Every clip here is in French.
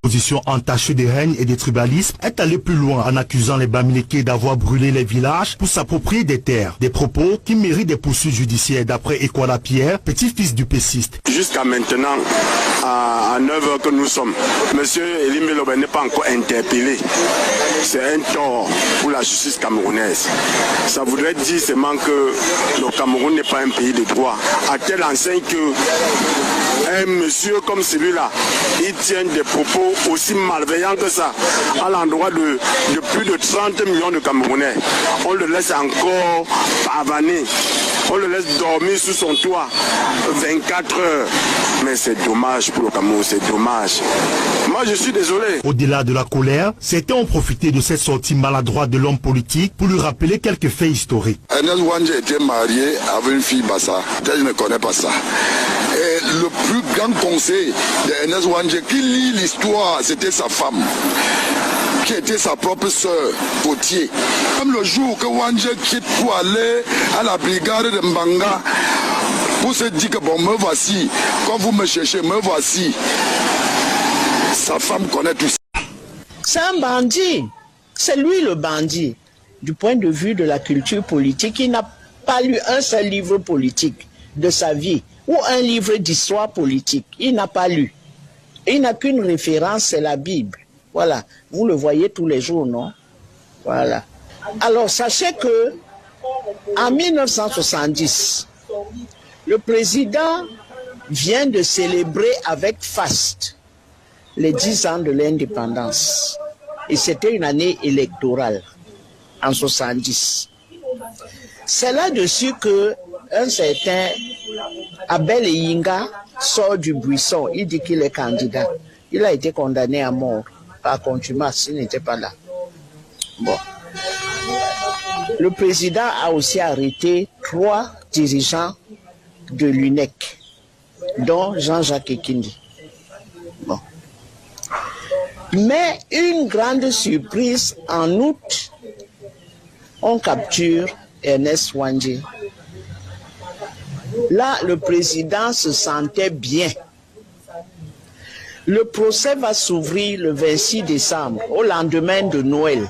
Position entachée de règne et de tribalisme est allée plus loin en accusant les Bamileke d'avoir brûlé les villages pour s'approprier des terres. Des propos qui méritent des poursuites judiciaires d'après Ekwala Pierre, petit-fils du pessiste. Jusqu'à maintenant, à 9h que nous sommes, monsieur Elie Meloba n'est pas encore interpellé. C'est un tort pour la justice camerounaise. Ça voudrait dire seulement que le Cameroun n'est pas un pays de droit. À telle enseigne que un monsieur comme celui-là, il tient des propos aussi malveillants que ça à l'endroit de plus de 30 millions de Camerounais. On le laisse encore pavaner, on le laisse dormir sous son toit 24 heures. Mais c'est dommage pour le Cameroun, c'est dommage. Moi je suis désolé. Au-delà de la colère, certains ont profité de cette sortie maladroite de l'homme politique pour lui rappeler quelques faits historiques. Ernest Ouandjé était marié avec une fille Bassa. Je ne connais pas ça. Et le plus grand conseil d'Ernest Ouandjé qui lit l'histoire, c'était sa femme, qui était sa propre sœur, Potier. Comme le jour que Ouandjé quitte pour aller à la brigade de Mbanga, pour se dire que bon, me voici, quand vous me cherchez, me voici. Sa femme connaît tout ça. C'est un bandit. C'est lui le bandit. Du point de vue de la culture politique, il n'a pas lu un seul livre politique de sa vie ou un livre d'histoire politique. Il n'a pas lu. Il n'a qu'une référence, c'est la Bible. Voilà. Vous le voyez tous les jours, non? Voilà. Alors, sachez que en 1970, le président vient de célébrer avec faste les 10 ans de l'indépendance. Et c'était une année électorale, en 70. C'est là-dessus que un certain Abel Eyinga sort du buisson. Il dit qu'il est candidat. Il a été condamné à mort par contumace, il n'était pas là. Bon. Le président a aussi arrêté 3 dirigeants de l'UNEC, dont Jean-Jacques Ekindi. Bon. Mais une grande surprise, en août, on capture Ernest Ouandjé. Là, le président se sentait bien. Le procès va s'ouvrir le 26 décembre, au lendemain de Noël.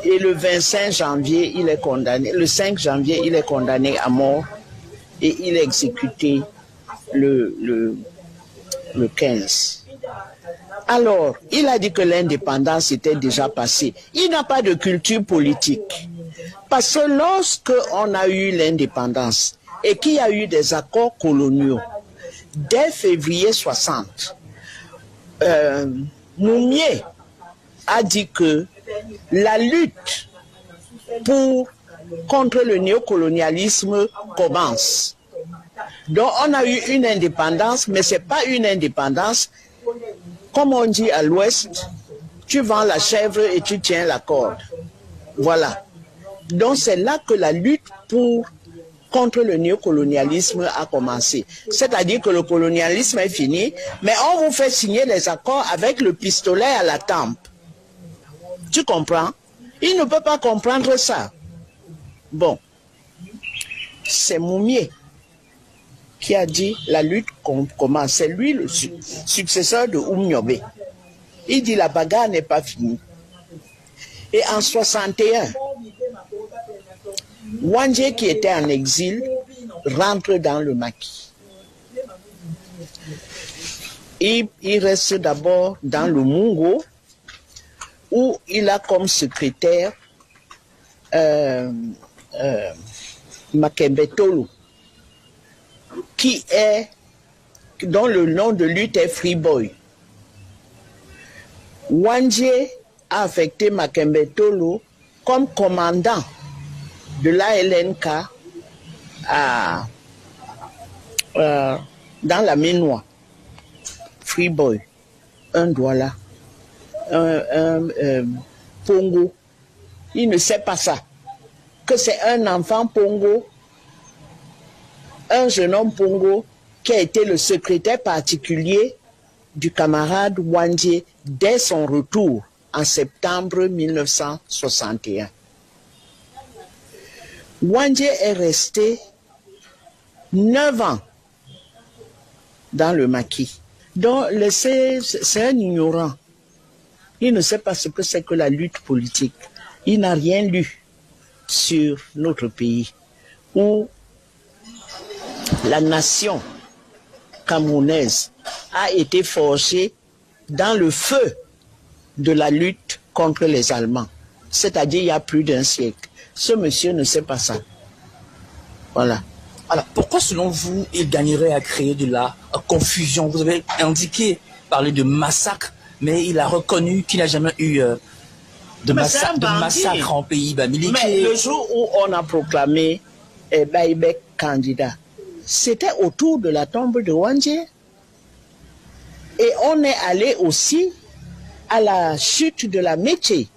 Et le 25 janvier, il est condamné. Le 5 janvier, il est condamné à mort et il est exécuté le 15. Alors, il a dit que l'indépendance était déjà passée. Il n'a pas de culture politique. Parce que lorsque on a eu l'indépendance et qu'il y a eu des accords coloniaux, dès février 60, Moumié a dit que la lutte contre le néocolonialisme commence. Donc on a eu une indépendance, mais ce n'est pas une indépendance, comme on dit à l'Ouest, tu vends la chèvre et tu tiens la corde. Voilà. Donc c'est là que la lutte contre le néocolonialisme a commencé. C'est-à-dire que le colonialisme est fini, mais on vous fait signer les accords avec le pistolet à la tempe. Tu comprends? Il ne peut pas comprendre ça. Bon, c'est Moumié qui a dit la lutte commence. C'est lui le successeur de Oumniobé. Il dit la bagarre n'est pas finie. Et en 61, Ouandjé qui était en exil rentre dans le maquis. Il reste d'abord dans le Mungo où il a comme secrétaire Makembe Tolo, dont le nom de lutte est Free Boy. Ouandjé a affecté Makembe Tolo comme commandant de l'ALNK dans la Ménois. Free Boy, un Douala, un Pongo. Il ne sait pas ça. Que c'est un enfant Pongo, un jeune homme Pongo qui a été le secrétaire particulier du camarade Ouandjé dès son retour en septembre 1961. Ouandjé est resté 9 ans dans le maquis. Donc, c'est un ignorant. Il ne sait pas ce que c'est que la lutte politique. Il n'a rien lu sur notre pays, où la nation camerounaise a été forgée dans le feu de la lutte contre les Allemands, c'est-à-dire il y a plus d'un siècle. Ce monsieur ne sait pas ça. Voilà. Alors, pourquoi selon vous, il gagnerait à créer de la confusion? Vous avez indiqué, parler de massacre, mais il a reconnu qu'il n'a jamais eu de massacre en pays bamileke. Mais le jour où on a proclamé Baïbek candidat, c'était autour de la tombe de Wandje. Et on est allé aussi à la chute de la Métier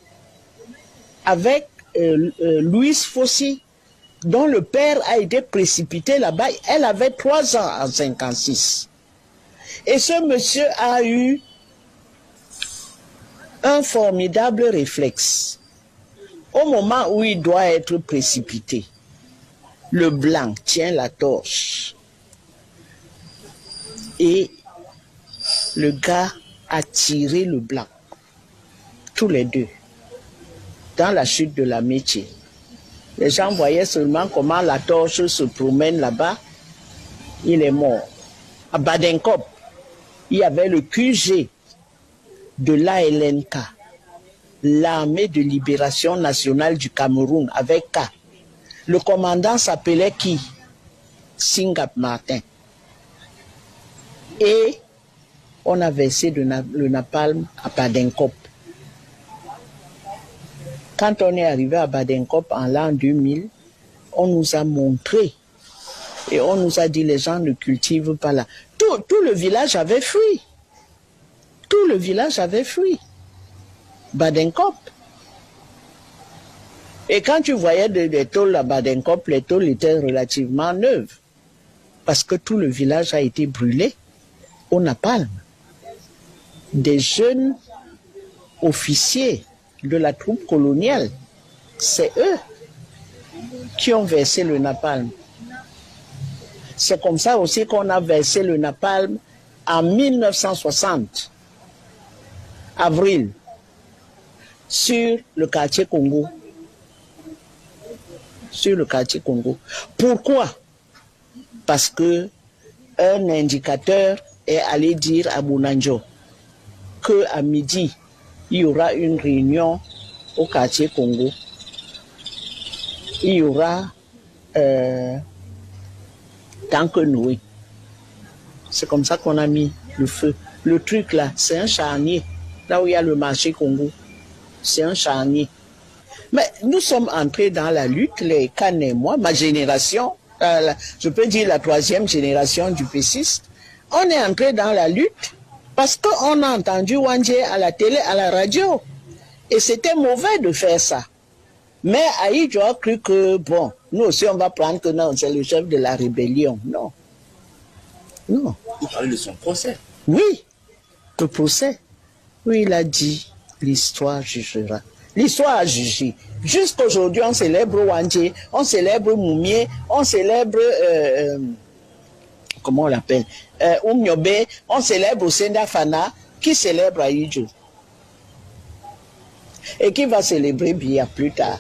avec Louise Fossi, dont le père a été précipité là-bas. Elle avait 3 ans en 1956. Et ce monsieur a eu un formidable réflexe. Au moment où il doit être précipité, le blanc tient la torche. Et le gars a tiré le blanc. Tous les deux. Dans la chute de la Métier. Les gens voyaient seulement comment la torche se promène là-bas. Il est mort. À Badenkop, il y avait le QG de l'ALNK, l'armée de libération nationale du Cameroun, avec K. Le commandant s'appelait qui? Singap Martin. Et on a versé le napalm à Badenkop. Quand on est arrivé à Badenkop en l'an 2000, on nous a montré et on nous a dit les gens ne cultivent pas là. Tout le village avait fui. Tout le village avait fui. Badenkop. Et quand tu voyais des tôles à Badenkop, les tôles étaient relativement neuves. Parce que tout le village a été brûlé au napalm. Des jeunes officiers de la troupe coloniale, c'est eux qui ont versé le napalm. C'est comme ça aussi qu'on a versé le napalm en 1960, avril, sur le quartier Congo. Sur le quartier Congo. Pourquoi? Parce que un indicateur est allé dire à Bounanjo qu'à midi, il y aura une réunion au quartier Congo. Il y aura tant que Noé. C'est comme ça qu'on a mis le feu. Le truc là, c'est un charnier. Là où il y a le marché Congo, c'est un charnier. Mais nous sommes entrés dans la lutte, les Kane et moi, ma génération, je peux dire la 3e génération du P6, on est entrés dans la lutte parce qu'on a entendu Wandje à la télé, à la radio. Et c'était mauvais de faire ça. Mais Aïdjo a cru que, bon, nous aussi on va prendre que non, c'est le chef de la rébellion. Non. Non. Vous parlez de son procès. Oui, le procès. Oui, il a dit, l'histoire jugera. L'histoire a jugé. Jusqu'aujourd'hui, on célèbre Wandje, on célèbre Moumié, on célèbre, comment on l'appelle, Oumniobe, on célèbre Senda Fana, qui célèbre Aïdjo. Et qui va célébrer Biya plus tard.